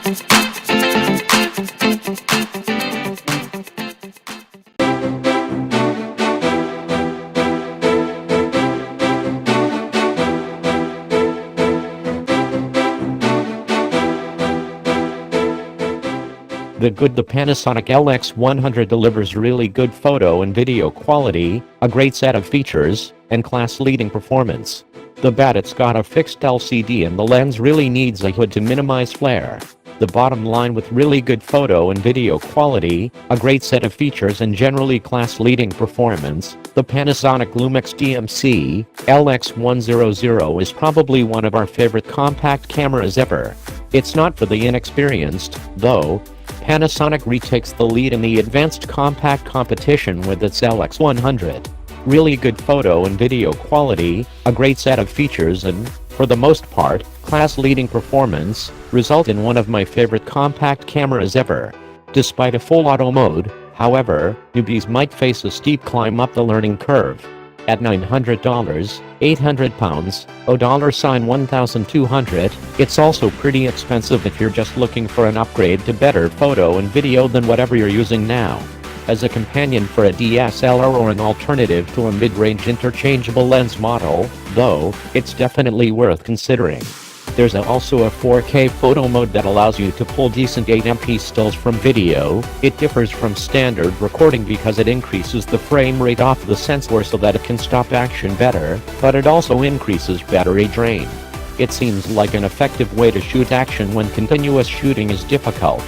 The Panasonic LX100 delivers really good photo and video quality, a great set of features, and class-leading performance. The bad, it's got a fixed LCD and the lens really needs a hood to minimize flare. The bottom line, with really good photo and video quality, a great set of features and generally class-leading performance, the Panasonic Lumix DMC LX100 is probably one of our favorite compact cameras ever. It's not for the inexperienced, though. Panasonic retakes the lead in the advanced compact competition with its LX100. Really good photo and video quality, a great set of features and, for the most part, class-leading performance, result in one of my favorite compact cameras ever. Despite a full auto mode, however, newbies might face a steep climb up the learning curve. At $900, £800, or $1,200, it's also pretty expensive if you're just looking for an upgrade to better photo and video than whatever you're using now. As a companion for a DSLR or an alternative to a mid-range interchangeable lens model, though, it's definitely worth considering. There's also a 4K photo mode that allows you to pull decent 8MP stills from video. It differs from standard recording because it increases the frame rate off the sensor so that it can stop action better, but it also increases battery drain. It seems like an effective way to shoot action when continuous shooting is difficult.